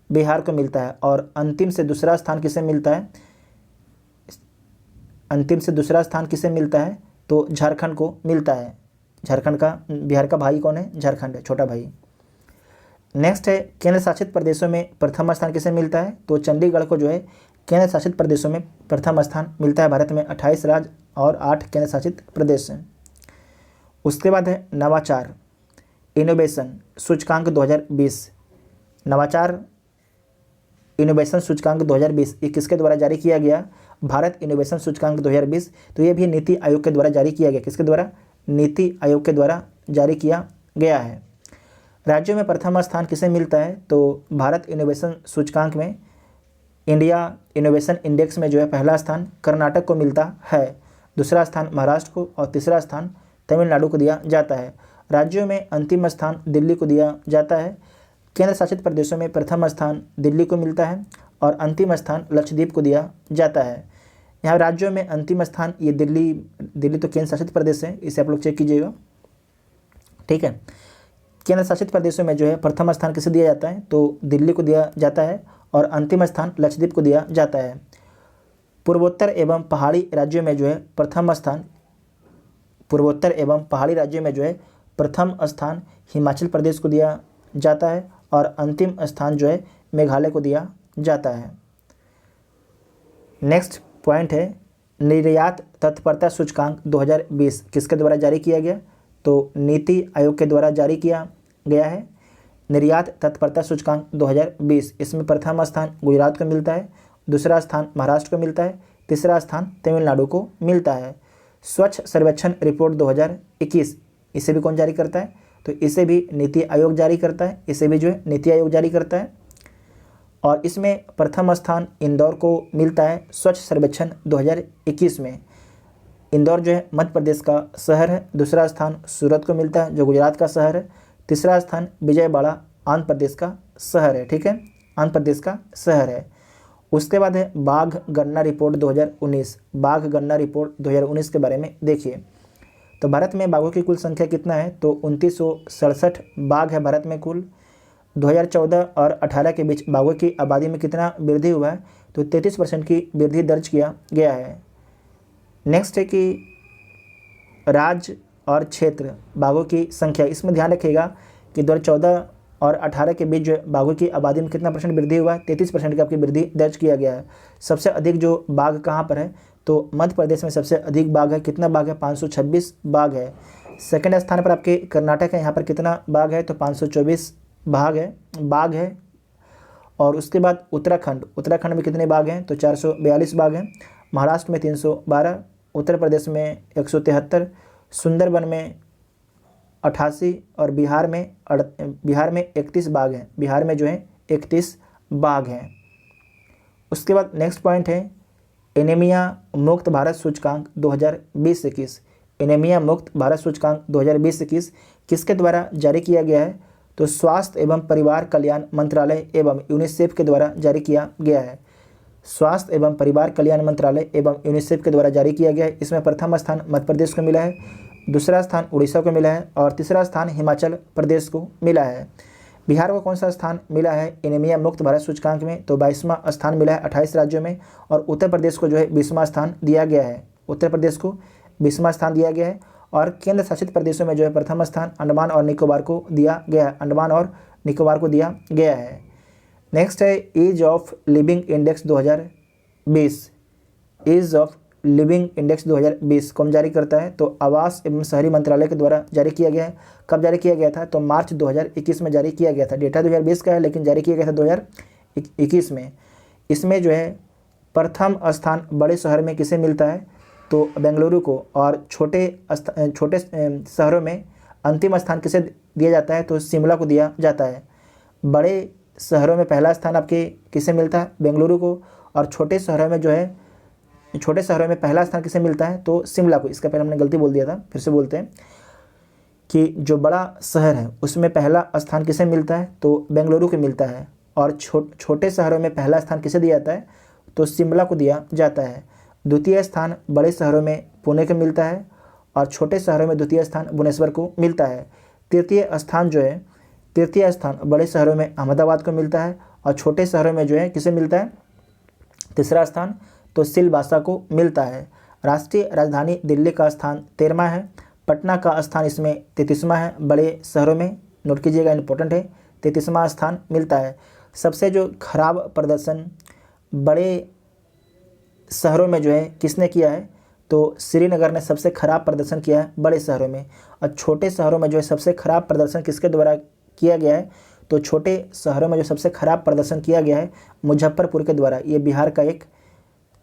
बिहार को मिलता है। और अंतिम से दूसरा स्थान किसे मिलता है? तो झारखंड को मिलता है। झारखंड का, बिहार का भाई कौन है? झारखंड है, छोटा भाई। नेक्स्ट है केंद्र शासित प्रदेशों में प्रथम स्थान किसे मिलता है? तो चंडीगढ़ को जो है केंद्र शासित प्रदेशों में प्रथम स्थान मिलता है। भारत में 28 राज्य और 8 केंद्र शासित प्रदेश हैं। उसके बाद है नवाचार इनोवेशन सूचकांक 2020। नवाचार इनोवेशन सूचकांक 2020 ये किसके द्वारा जारी किया गया? भारत इनोवेशन सूचकांक 2020। तो ये भी नीति आयोग के द्वारा जारी किया गया। किसके द्वारा? नीति आयोग के द्वारा जारी किया गया है। राज्यों में प्रथम स्थान किसे मिलता है? तो भारत इनोवेशन सूचकांक में इंडिया इनोवेशन इंडेक्स में जो है पहला स्थान कर्नाटक को मिलता है, दूसरा स्थान महाराष्ट्र को और तीसरा स्थान तमिलनाडु को दिया जाता है। राज्यों में अंतिम स्थान दिल्ली को दिया जाता है। केंद्र शासित प्रदेशों में प्रथम स्थान दिल्ली को मिलता है और अंतिम स्थान लक्षद्वीप को दिया जाता है। यहाँ राज्यों में अंतिम स्थान ये दिल्ली तो केंद्र शासित प्रदेश है, इसे आप लोग चेक कीजिएगा, ठीक है। केंद्र शासित प्रदेशों में जो है प्रथम स्थान किसे दिया जाता है, तो दिल्ली को दिया जाता है और अंतिम स्थान लक्षद्वीप को दिया जाता है। पूर्वोत्तर एवं पहाड़ी राज्यों में जो है प्रथम स्थान प्रथम स्थान हिमाचल प्रदेश को दिया जाता है और अंतिम स्थान जो है मेघालय को दिया जाता है। नेक्स्ट पॉइंट है निर्यात तत्परता सूचकांक 2020 किसके द्वारा जारी किया गया, तो नीति आयोग के द्वारा जारी किया गया है। निर्यात तत्परता सूचकांक 2020, इसमें प्रथम स्थान गुजरात को मिलता है, दूसरा स्थान महाराष्ट्र को मिलता है, तीसरा स्थान तमिलनाडु को मिलता है। स्वच्छ सर्वेक्षण रिपोर्ट 2021, इसे भी कौन जारी करता है, तो इसे भी नीति आयोग जारी करता है, इसे भी जो है नीति आयोग जारी करता है। और इसमें प्रथम स्थान इंदौर को मिलता है स्वच्छ सर्वेक्षण 2021 में। इंदौर जो है मध्य प्रदेश का शहर है, दूसरा स्थान सूरत को मिलता है जो गुजरात का शहर है, तीसरा स्थान विजयवाड़ा आंध्र प्रदेश का शहर है, ठीक है, आंध्र प्रदेश का शहर है। उसके बाद है बाघ गणना रिपोर्ट 2019। बाघ गणना रिपोर्ट 2019 के बारे में देखिए, तो भारत में बाघों की कुल संख्या कितना है, तो 2967 बाघ है भारत में कुल। 2014 और 18 के बीच बाघों की आबादी में कितना वृद्धि हुआ है, तो 33% की वृद्धि दर्ज किया गया है। नेक्स्ट है कि राज्य और क्षेत्र बाघों की संख्या, इसमें ध्यान रखिएगा कि 2014 और 18 के बीच जो बाघों की आबादी में कितना परसेंट वृद्धि हुआ है, 33% की आपकी वृद्धि दर्ज किया गया है। सबसे अधिक जो बाघ कहाँ पर है, तो मध्य प्रदेश में सबसे अधिक बाघ है। कितना बाघ है, 526 बाघ है। सेकंड स्थान पर आपके कर्नाटक है, यहाँ पर कितना बाघ है, तो 524 बाघ है। और उसके बाद उत्तराखंड में कितने बाघ हैं, तो 442 बाघ हैं। महाराष्ट्र में 312, उत्तर प्रदेश में 173, सुंदरबन में 88 और बिहार में 31 बाघ हैं। बिहार में जो है 31 बाघ हैं। उसके बाद नेक्स्ट पॉइंट है एनीमिया मुक्त भारत सूचकांक 2020-21। एनीमिया मुक्त भारत सूचकांक 2020-21 किसके द्वारा जारी किया गया है, तो स्वास्थ्य एवं परिवार कल्याण मंत्रालय एवं यूनिसेफ के द्वारा जारी किया गया है। स्वास्थ्य एवं परिवार कल्याण मंत्रालय एवं यूनिसेफ के द्वारा जारी किया गया है। इसमें प्रथम स्थान मध्य प्रदेश को मिला है, दूसरा स्थान उड़ीसा को मिला है और तीसरा स्थान हिमाचल प्रदेश को मिला है। बिहार को कौन सा स्थान मिला है एनीमिया मुक्त भारत सूचकांक में, तो 22वां स्थान मिला है 28 राज्यों में। और उत्तर प्रदेश को जो है 20वां स्थान दिया गया है। उत्तर प्रदेश को 20वां स्थान दिया गया है। और केंद्र शासित प्रदेशों में जो है प्रथम स्थान अंडमान और निकोबार को दिया गया है। अंडमान और निकोबार को दिया गया है। नेक्स्ट है ease of living index 2020। Ease of living index 2020 कौन जारी करता है, तो आवास एवं शहरी मंत्रालय के द्वारा जारी किया गया है। कब जारी किया गया था, तो मार्च 2021 में जारी किया गया था। डेटा 2020 का है लेकिन जारी किया गया था 2021 में। इसमें जो है प्रथम स्थान बड़े शहर में किसे मिलता है, तो बेंगलुरु को। और छोटे शहरों में अंतिम स्थान किसे दिया जाता है, तो शिमला को दिया जाता है। बड़े शहरों में पहला स्थान आपके किसे मिलता है, बेंगलुरु को। और छोटे शहरों में पहला स्थान किसे मिलता है, तो शिमला को। इसका पहले हमने गलती बोल दिया था, फिर से बोलते हैं कि जो बड़ा शहर है उसमें पहला स्थान किसे मिलता है, तो बेंगलुरु को मिलता है। और छोटे शहरों में पहला स्थान किसे दिया जाता है, तो शिमला को दिया जाता है। द्वितीय स्थान बड़े शहरों में पुणे को मिलता है और छोटे शहरों में द्वितीय स्थान भुवनेश्वर को मिलता है। तृतीय स्थान बड़े शहरों में अहमदाबाद को मिलता है और छोटे शहरों में जो है किसे मिलता है, तीसरा स्थान तो सिलवासा को मिलता है। राष्ट्रीय राजधानी दिल्ली का स्थान 13वां है। पटना का स्थान इसमें 33वां है। बड़े शहरों में नोट कीजिएगा, इंपॉर्टेंट है, 33वां स्थान मिलता है। सबसे जो खराब प्रदर्शन बड़े शहरों में जो है किसने किया है, तो श्रीनगर ने सबसे खराब प्रदर्शन किया है बड़े शहरों में। और छोटे शहरों में जो है सबसे खराब प्रदर्शन किसके द्वारा किया गया है, तो छोटे शहरों में जो सबसे खराब प्रदर्शन किया गया है मुजफ्फरपुर के द्वारा। ये बिहार का एक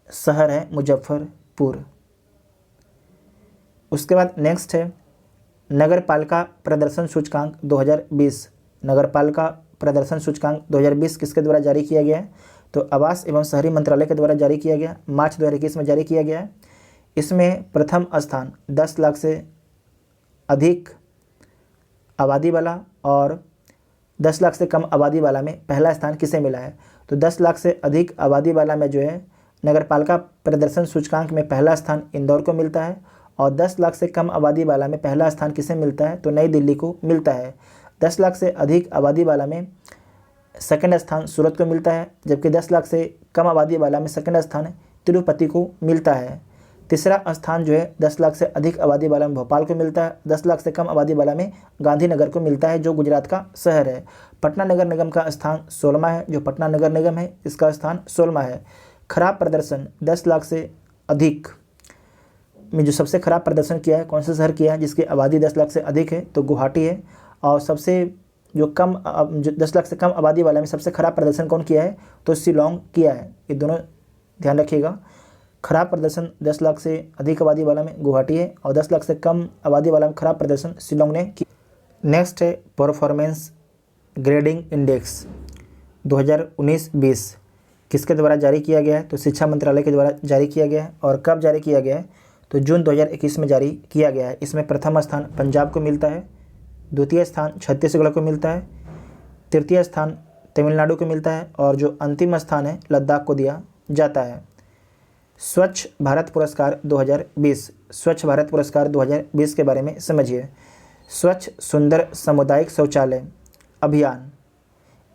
शहर है मुजफ्फरपुर। उसके बाद नेक्स्ट है नगर पालिका प्रदर्शन सूचकांक 2020। नगर पालिका प्रदर्शन सूचकांक 2020 किसके द्वारा जारी किया गया है, तो आवास एवं शहरी मंत्रालय के द्वारा जारी किया गया, मार्च 2021 में जारी किया गया है। इसमें प्रथम स्थान 10 लाख से अधिक आबादी वाला और 10 लाख से कम आबादी वाला में पहला स्थान किसे मिला है, तो 10 लाख से अधिक आबादी वाला में जो है नगरपालिका प्रदर्शन सूचकांक में पहला स्थान इंदौर को मिलता है और 10 लाख से कम आबादी वाला में पहला स्थान किसे मिलता है, तो नई दिल्ली को मिलता है। 10 लाख से अधिक आबादी वाला में सेकंड स्थान सूरत को मिलता है, जबकि 10 लाख से कम आबादी वाला में सेकंड स्थान तिरुपति को मिलता है। तीसरा स्थान जो है 10 लाख से अधिक आबादी वाला में भोपाल को मिलता है। 10 लाख से कम आबादी वाला में गांधीनगर को मिलता है, जो गुजरात का शहर है। पटना नगर निगम का स्थान 16वां है, जो पटना नगर निगम है इसका स्थान 16वां है। खराब प्रदर्शन 10 लाख से अधिक में जो सबसे खराब प्रदर्शन किया है, कौन सा शहर किया है जिसकी आबादी 10 लाख से अधिक है, तो गुवाहाटी है। और सबसे जो 10 लाख से कम आबादी वाला में सबसे खराब प्रदर्शन कौन किया है, तो शिलोंग किया है। ये दोनों ध्यान रखिएगा। खराब प्रदर्शन 10 लाख से अधिक आबादी वाला में गुवाहाटी है और 10 लाख से कम आबादी वाला में खराब प्रदर्शन शिलोंग ने किया। नेक्स्ट है परफॉर्मेंस ग्रेडिंग इंडेक्स 2019-20 किसके द्वारा जारी किया गया है, तो शिक्षा मंत्रालय के द्वारा जारी किया गया है। और कब जारी किया गया है, तो जून 2021 में जारी किया गया है। इसमें प्रथम स्थान पंजाब को मिलता है, द्वितीय स्थान छत्तीसगढ़ को मिलता है, तृतीय स्थान तमिलनाडु को मिलता है और जो अंतिम स्थान है लद्दाख को दिया जाता है। स्वच्छ भारत पुरस्कार 2020, स्वच्छ भारत पुरस्कार 2020 के बारे में समझिए। स्वच्छ सुंदर सामुदायिक शौचालय अभियान,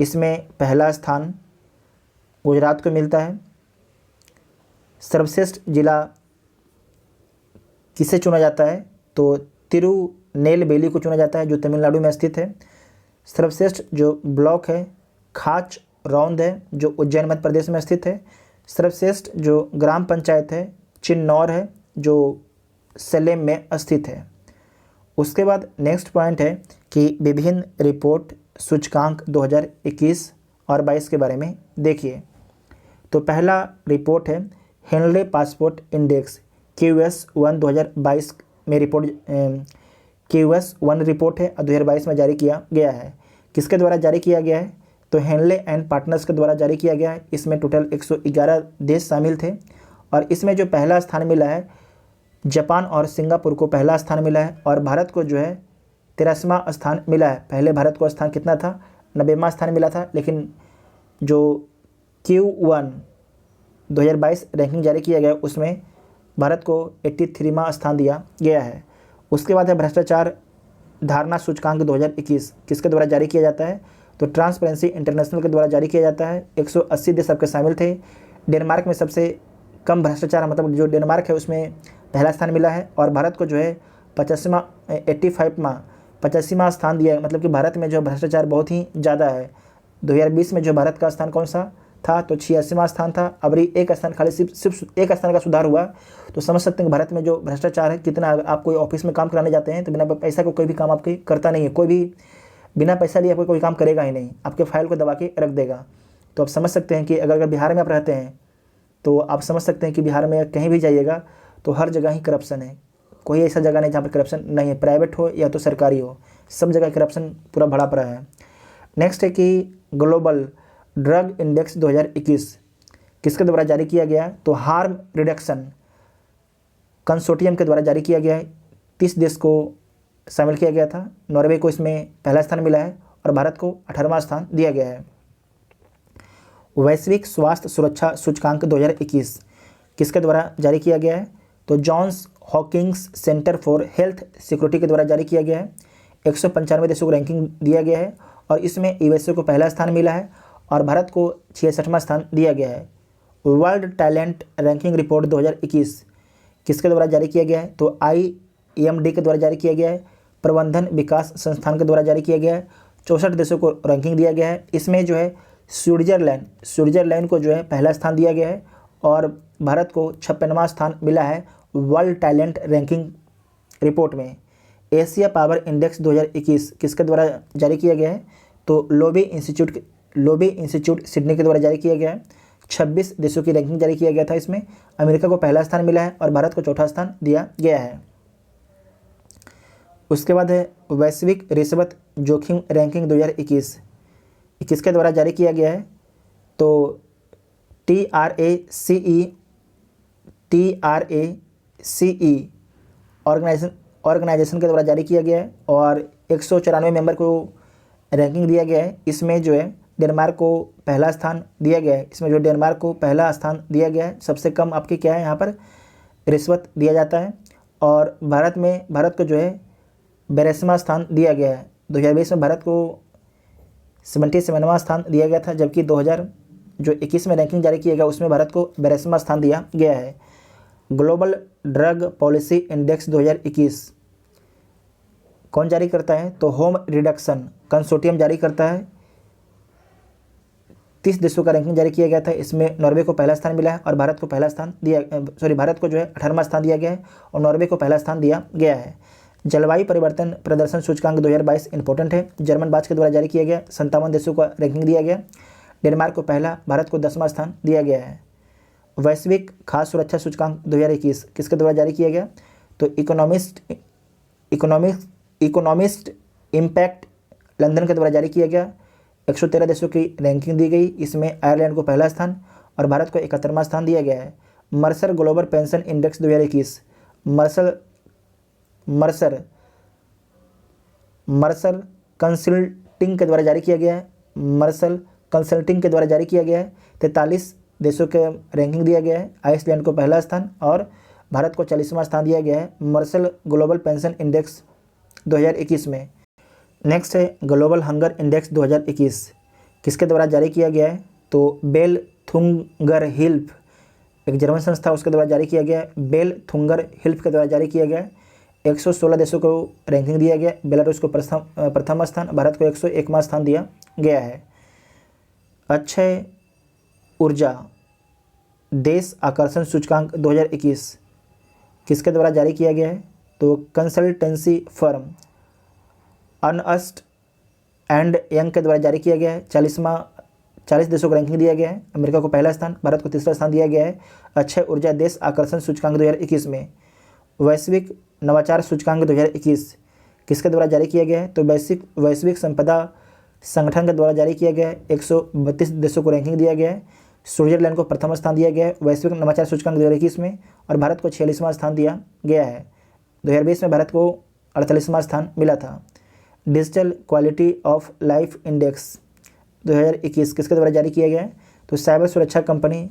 इसमें पहला स्थान गुजरात को मिलता है। सर्वश्रेष्ठ जिला किसे चुना जाता है, तो तिरुनेलवेली को चुना जाता है, जो तमिलनाडु में स्थित है। सर्वश्रेष्ठ जो ब्लॉक है खाच रौंद है, जो उज्जैन मध्य प्रदेश में स्थित है। सर्वश्रेष्ठ जो ग्राम पंचायत है चिन्नौर है, जो सलेम में स्थित है। उसके बाद नेक्स्ट पॉइंट है कि विभिन्न रिपोर्ट सूचकांक 2021 और 22 के बारे में देखिए। तो पहला रिपोर्ट है हेनले पासपोर्ट इंडेक्स QS1 2022 में रिपोर्ट QS1 रिपोर्ट है और 2022 में जारी किया गया है। किसके द्वारा जारी किया गया है, तो हेनले एंड पार्टनर्स के द्वारा जारी किया गया है। इसमें टोटल 111 देश शामिल थे और इसमें जो पहला स्थान मिला है जापान और सिंगापुर को पहला स्थान मिला है और भारत को जो है 13वां स्थान मिला है। पहले भारत को स्थान कितना था, 90वां स्थान मिला था, लेकिन जो Q1 2022 रैंकिंग जारी किया गया उसमें भारत को 83वां स्थान दिया गया है। उसके बाद है भ्रष्टाचार धारणा सूचकांक 2021 किसके द्वारा जारी किया जाता है, तो ट्रांसपेरेंसी इंटरनेशनल के द्वारा जारी किया जाता है। 180 देश सबके शामिल थे। डेनमार्क में सबसे कम भ्रष्टाचार, मतलब जो डेनमार्क है उसमें पहला स्थान मिला है और भारत को जो है 85वां स्थान दिया है। मतलब कि भारत में जो भ्रष्टाचार बहुत ही ज़्यादा है। 2020 में जो भारत का स्थान कौन सा था, तो 86वां स्थान था। अब एक स्थान खाली सिर्फ एक स्थान का सुधार हुआ, तो समझ सकते हैं कि भारत में जो भ्रष्टाचार है कितना। आप कोई ऑफिस में काम कराने जाते हैं तो बिना पैसा को कोई भी काम आपके करता नहीं है। कोई भी बिना पैसा लिए आपको कोई काम करेगा ही नहीं, आपके फाइल को दबा के रख देगा। तो आप समझ सकते हैं कि अगर बिहार में आप रहते हैं तो आप समझ सकते हैं कि बिहार में कहीं भी जाइएगा तो हर जगह ही करप्शन है। कोई ऐसा जगह नहीं जहाँ पर करप्शन नहीं है, प्राइवेट हो या तो सरकारी हो, सब जगह करप्शन पूरा भरा पड़ा है। नेक्स्ट है कि ग्लोबल ड्रग इंडेक्स 2021 किसके द्वारा जारी किया गया है, तो हार्म रिडक्शन कंसोर्टियम के द्वारा जारी किया गया है। 30 देश को शामिल किया गया था। नॉर्वे को इसमें पहला स्थान मिला है और भारत को 18वां स्थान दिया गया है। वैश्विक स्वास्थ्य सुरक्षा सूचकांक 2021 किसके द्वारा जारी किया गया है, तो Johns Hawkings center for health security के द्वारा जारी किया गया है। 195 देशों को रैंकिंग दिया गया है और इसमें USA को पहला स्थान मिला है और भारत को 66वां स्थान दिया गया है। वर्ल्ड टैलेंट रैंकिंग रिपोर्ट 2021 किसके द्वारा जारी किया गया है, तो IMD के द्वारा जारी किया गया है। प्रबंधन विकास संस्थान के द्वारा जारी किया गया है। 64 देशों को रैंकिंग दिया गया है। इसमें जो है स्विट्जरलैंड को जो है पहला स्थान दिया गया है और भारत को 56वां स्थान मिला है वर्ल्ड टैलेंट रैंकिंग रिपोर्ट में। एशिया पावर इंडेक्स 2021 किसके द्वारा जारी किया गया है, तो लोबी इंस्टीट्यूट सिडनी के द्वारा जारी किया गया है। 26 देशों की रैंकिंग जारी किया गया था। इसमें अमेरिका को पहला स्थान मिला है और भारत को चौथा स्थान दिया गया है। उसके बाद है वैश्विक रिश्वत जोखिम रैंकिंग 2021 किसके द्वारा जारी किया गया है, तो TRACE ऑर्गेनाइजेशन के द्वारा जारी किया गया है और 194 मेंबर को रैंकिंग दिया गया है। इसमें जो है डेनमार्क को पहला स्थान दिया गया है। इसमें जो डेनमार्क को पहला स्थान दिया गया है, सबसे कम आपके क्या है यहाँ पर रिश्वत दिया जाता है। और भारत को जो है 82वां स्थान दिया गया है। 2020 में भारत को 77वां स्थान दिया गया था, जबकि 2021 में रैंकिंग जारी किया गया उसमें भारत को 82वां स्थान दिया गया है। ग्लोबल ड्रग पॉलिसी इंडेक्स 2021 कौन जारी करता है? तो होम रिडक्शन कंसोर्टियम जारी करता है। 30 देशों का रैंकिंग जारी किया गया था। इसमें नॉर्वे को पहला स्थान मिला है और भारत को पहला स्थान दिया भारत को जो है 18वां स्थान दिया गया है और नॉर्वे को पहला स्थान दिया गया है। जलवायु परिवर्तन प्रदर्शन सूचकांक 2022 इंपॉर्टेंट है। जर्मन बाज के द्वारा जारी किया गया। 57 देशों का रैंकिंग दिया गया। डेनमार्क को पहला, भारत को 10वां स्थान दिया गया है। वैश्विक खाद्य सुरक्षा सूचकांक 2021 किसके द्वारा जारी किया गया? तो इकोनॉमिस्ट इम्पैक्ट लंदन के द्वारा जारी किया गया। 113 देशों की रैंकिंग दी गई। इसमें आयरलैंड को पहला स्थान और भारत को 71वां स्थान दिया गया है। Mercer global pension index 2021 Mercer consulting के द्वारा जारी किया गया है। 43 देशों के रैंकिंग दिया गया है। आइसलैंड को पहला स्थान और भारत को 40वां स्थान दिया गया है मर्सर ग्लोबल पेंशन इंडेक्स 2021 में। नेक्स्ट है ग्लोबल हंगर इंडेक्स 2021 किसके द्वारा जारी किया गया है? तो बेल थुंगर हिल्फ, एक जर्मन संस्था, उसके द्वारा जारी किया गया है। बेल थुंगर हिल्फ के द्वारा जारी किया गया है। 116 देशों को रैंकिंग दिया गया। बेलारूस को प्रथम स्थान, भारत को 101वां स्थान दिया गया है। अक्षय ऊर्जा देश आकर्षण सूचकांक 2021 किसके द्वारा जारी किया गया है? तो consultancy firm Ernst and young के द्वारा जारी किया गया है। 40 देशों को रैंकिंग दिया गया है। अमेरिका को पहला स्थान, भारत को 3रा स्थान दिया गया है। अक्षय ऊर्जा देश आकर्षण सूचकांक 2021 में। वैश्विक नवाचार सूचकांक 2021 किसके द्वारा जारी किया गया है? तो वैश्विक संपदा संगठन के द्वारा जारी किया गया है। 132 देशों को रैंकिंग दिया गया है। स्विट्जरलैंड को प्रथम स्थान दिया गया है वैश्विक नवाचार सूचकांक 2021 में और भारत को 46वां स्थान दिया गया है। 2020 में भारत को 48वां स्थान मिला था। Digital quality of life index 2021 किसके द्वारा जारी किया गया है? तो साइबर सुरक्षा कंपनी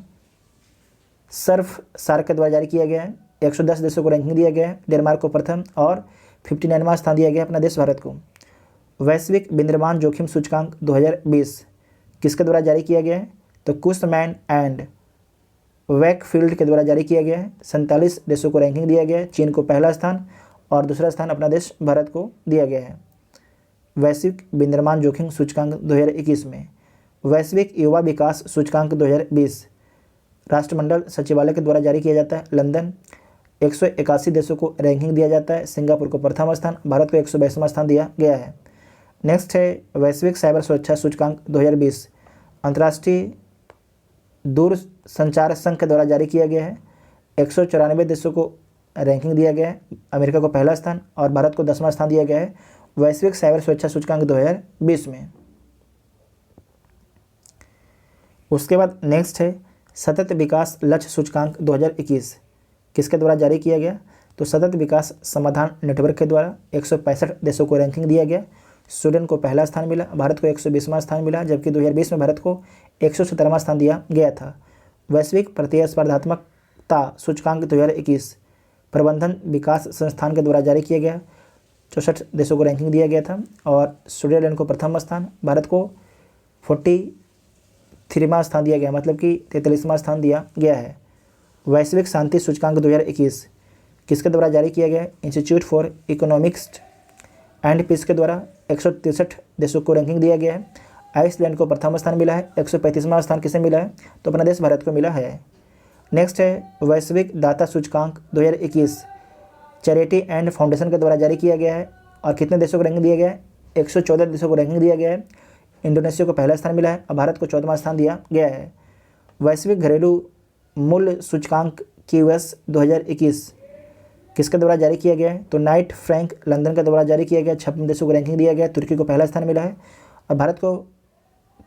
सर्फ सार्क के द्वारा जारी किया गया है। 110 देशों को रैंकिंग दिया गया है। डेनमार्क को प्रथम और 59वां स्थान दिया गया अपना देश भारत को। वैश्विक विनिर्माण जोखिम सूचकांक 2020 किसके द्वारा जारी किया गया है? तो कुशमैन एंड वैकफील्ड के द्वारा जारी किया गया है। 47 देशों को रैंकिंग दिया गया है। चीन को पहला स्थान और दूसरा स्थान अपना देश भारत को दिया गया है वैश्विक विनिर्माण जोखिम सूचकांक 2021 में। वैश्विक युवा विकास सूचकांक 2020 राष्ट्रमंडल सचिवालय के द्वारा जारी किया जाता है। लंदन 181 देशों को रैंकिंग दिया जाता है। सिंगापुर को प्रथम स्थान, भारत को 122वां स्थान दिया गया है। नेक्स्ट है वैश्विक साइबर सुरक्षा सूचकांक 2020 अंतर्राष्ट्रीय दूरसंचार संघ के द्वारा जारी किया गया है। 194 देशों को रैंकिंग दिया गया है। अमेरिका को पहला स्थान और भारत को 10वां स्थान दिया गया है वैश्विक साइबर सुरक्षा सूचकांक 2020 में। उसके बाद नेक्स्ट है सतत विकास लक्ष्य सूचकांक 2021 किसके द्वारा जारी किया गया? तो सतत विकास समाधान नेटवर्क के द्वारा 165 देशों को रैंकिंग दिया गया। स्वीडन को पहला स्थान मिला, भारत को 120वां स्थान मिला, जबकि 2020 में भारत को 117वां स्थान दिया गया था। वैश्विक प्रतिस्पर्धात्मकता सूचकांक 2021 प्रबंधन विकास संस्थान के द्वारा जारी किया गया। 64 देशों को रैंकिंग दिया गया था और स्विट्जरलैंड को प्रथम स्थान, भारत को 43वां स्थान दिया गया, मतलब कि 43वां स्थान दिया गया है। वैश्विक शांति सूचकांक 2021 किसके द्वारा जारी किया गया? Institute for economics and peace के द्वारा 163 देशों को रैंकिंग दिया गया है। आइसलैंड को प्रथम स्थान मिला है। 135वां स्थान किसे मिला है? तो अपना देश भारत को मिला है। नेक्स्ट है वैश्विक दाता सूचकांक 2021 चैरिटी एंड फाउंडेशन के द्वारा जारी किया गया है और कितने देशों को रैंकिंग दिया गया है? 114 देशों को रैंकिंग दिया गया है। इंडोनेशिया को पहला स्थान मिला है और भारत को 14वां स्थान दिया गया है। वैश्विक घरेलू मूल्य सूचकांक QS 2021 किसके द्वारा जारी किया गया है? तो नाइट फ्रैंक लंदन के द्वारा जारी किया गया। 56 देशों को रैंकिंग दिया गया। तुर्की को पहला स्थान मिला है और भारत को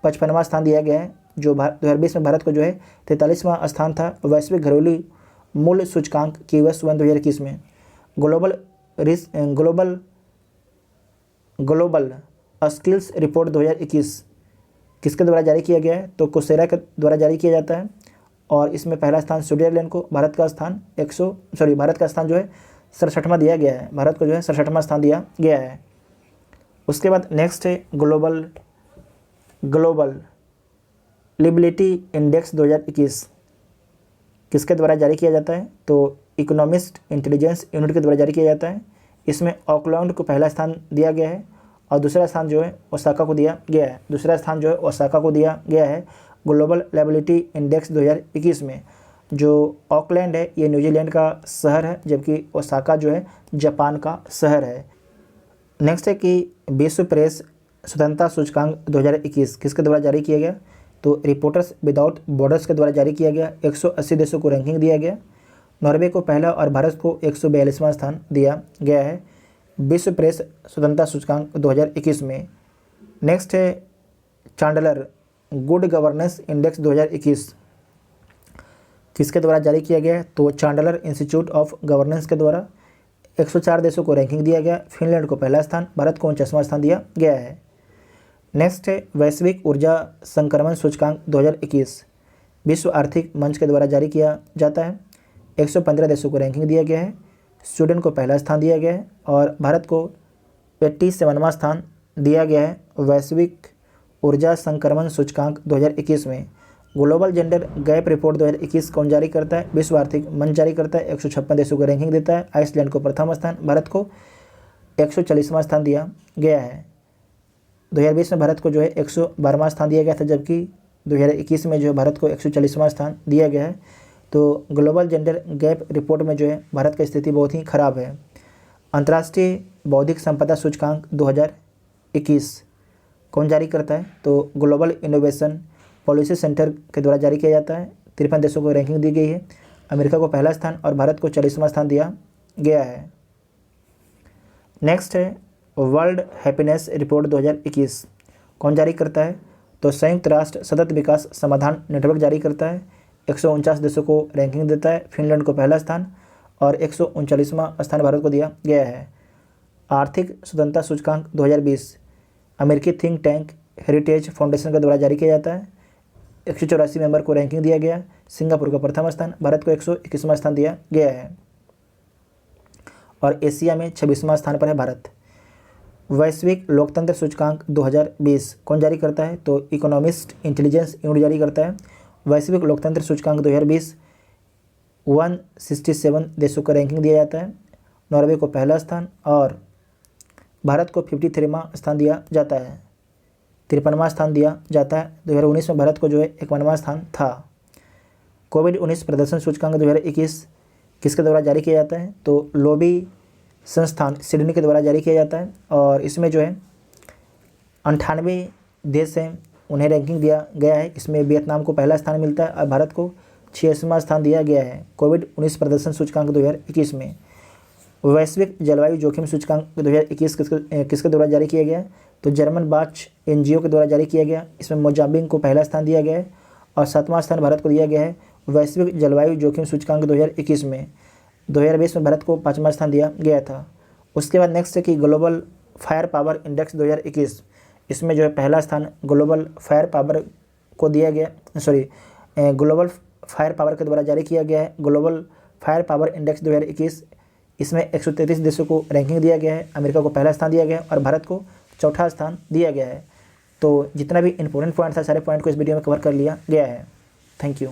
55वां स्थान दिया गया है, जो 2020 में भारत को जो है 43वां स्थान था वैश्विक घरेलू मूल्य सूचकांक QS 2021 में। ग्लोबल स्किल्स रिपोर्ट 2021 किसके द्वारा जारी किया गया है? तो कोसेरा के द्वारा जारी किया जाता है और इसमें पहला स्थान स्विट्जरलैंड को, भारत का स्थान जो है 67वां दिया गया है। भारत को जो है 67वां स्थान दिया गया है। उसके बाद नेक्स्ट है ग्लोबल लिबिलिटी इंडेक्स 2021 किसके द्वारा जारी किया जाता है? तो इकोनॉमिस्ट इंटेलिजेंस यूनिट के द्वारा जारी किया जाता है। इसमें ऑकलैंड को पहला स्थान दिया गया है और दूसरा स्थान जो है ओसाका को दिया गया है। ग्लोबल लिबिलिटी इंडेक्स 2021 में जो ऑकलैंड है ये न्यूजीलैंड का शहर है, जबकि ओसाका जो है जापान का शहर है। नेक्स्ट है कि विश्व प्रेस स्वतंत्रता सूचकांक 2021 किसके द्वारा जारी किया गया? तो रिपोर्टर्स विदाउट बॉर्डर्स के द्वारा जारी किया गया। 180 देशों को रैंकिंग दिया गया। नॉर्वे को पहला और भारत को 142वां स्थान दिया गया है विश्व प्रेस स्वतंत्रता सूचकांक 2021 में। नेक्स्ट है चांडलर गुड गवर्नेंस इंडेक्स 2021 किसके द्वारा जारी किया गया है? तो चांडलर इंस्टीट्यूट ऑफ गवर्नेंस के द्वारा 104 देशों को रैंकिंग दिया गया। फिनलैंड को पहला स्थान, भारत को 49वां स्थान दिया गया है। नेक्स्ट है वैश्विक ऊर्जा संक्रमण सूचकांक 2021 विश्व आर्थिक मंच के द्वारा जारी किया जाता है। 115 देशों को रैंकिंग दिया गया है। स्वीडन को पहला स्थान दिया गया है और भारत को 87वां स्थान दिया गया है वैश्विक ऊर्जा संक्रमण सूचकांक 2021 में। ग्लोबल जेंडर गैप रिपोर्ट 2021 कौन जारी करता है? विश्व आर्थिक मंच जारी करता है। 156 देशों को रैंकिंग देता है। आइसलैंड को प्रथम स्थान, भारत को 140वां स्थान दिया गया है। 2020 में भारत को जो है 112वां स्थान दिया गया था, जबकि 2021 में जो है भारत को 140वां स्थान दिया गया है। तो ग्लोबल जेंडर गैप रिपोर्ट में जो है भारत की स्थिति बहुत ही खराब है। अंतर्राष्ट्रीय बौद्धिक संपदा सूचकांक 2021 कौन जारी करता है? तो ग्लोबल इनोवेशन पॉलिसी सेंटर के द्वारा जारी किया जाता है। 53 देशों को रैंकिंग दी गई है। अमेरिका को पहला स्थान और भारत को 40वां स्थान दिया गया है। नेक्स्ट है वर्ल्ड हैप्पीनेस रिपोर्ट 2021 कौन जारी करता है? तो संयुक्त राष्ट्र सतत विकास समाधान नेटवर्क जारी करता है। 149 देशों को रैंकिंग देता है। फिनलैंड को पहला स्थान और 139वां स्थान भारत को दिया गया है। आर्थिक स्वतंत्रता सूचकांक 2020 अमेरिकी थिंक टैंक हेरिटेज फाउंडेशन के द्वारा जारी किया जाता है। 184 मेंबर को रैंकिंग दिया गया। सिंगापुर का प्रथम स्थान, भारत को 121वां स्थान दिया गया है और एशिया में 26वां स्थान पर है भारत। वैश्विक लोकतंत्र सूचकांक 2020 कौन जारी करता है? तो इकोनॉमिस्ट इंटेलिजेंस यूनिट जारी करता है। वैश्विक लोकतंत्र सूचकांक 2020 167 देशों का रैंकिंग दिया जाता है। नॉर्वे को पहला स्थान और भारत को 53वां स्थान दिया जाता है। 53वां स्थान दिया जाता है। 2019 में भारत को जो है 51वां स्थान था। कोविड-19 प्रदर्शन सूचकांक 2021 किसके द्वारा जारी किया जाता है? तो लॉबी संस्थान सिडनी के द्वारा जारी किया जाता है और इसमें जो है 98 देश हैं, उन्हें रैंकिंग दिया गया है। इसमें वियतनाम को पहला स्थान मिलता है और भारत को 86वां स्थान दिया गया है कोविड-19 प्रदर्शन सूचकांक 2021 में। वैश्विक जलवायु जोखिम सूचकांक 2021 किसके द्वारा जारी किया गया? तो जर्मन बाच एनजीओ के द्वारा जारी किया गया। इसमें मोजाम्बिक को पहला स्थान दिया गया है और 7वां स्थान भारत को दिया गया है वैश्विक जलवायु जोखिम सूचकांक 2021 में। 2020 में भारत को 5वां स्थान दिया गया था। उसके बाद नेक्स्ट है कि ग्लोबल फायर पावर इंडेक्स 2021 इसमें जो है पहला स्थान ग्लोबल फायर पावर को दिया गया, ग्लोबल फायर पावर के द्वारा जारी किया गया है। ग्लोबल फायर पावर इंडेक्स 2021 इसमें 133 देशों को रैंकिंग दिया गया है। अमेरिका को पहला स्थान दिया गया है और भारत को चौथा स्थान दिया गया है। तो जितना भी इंपॉर्टेंट पॉइंट था सारे पॉइंट को इस वीडियो में कवर कर लिया गया है। Thank you.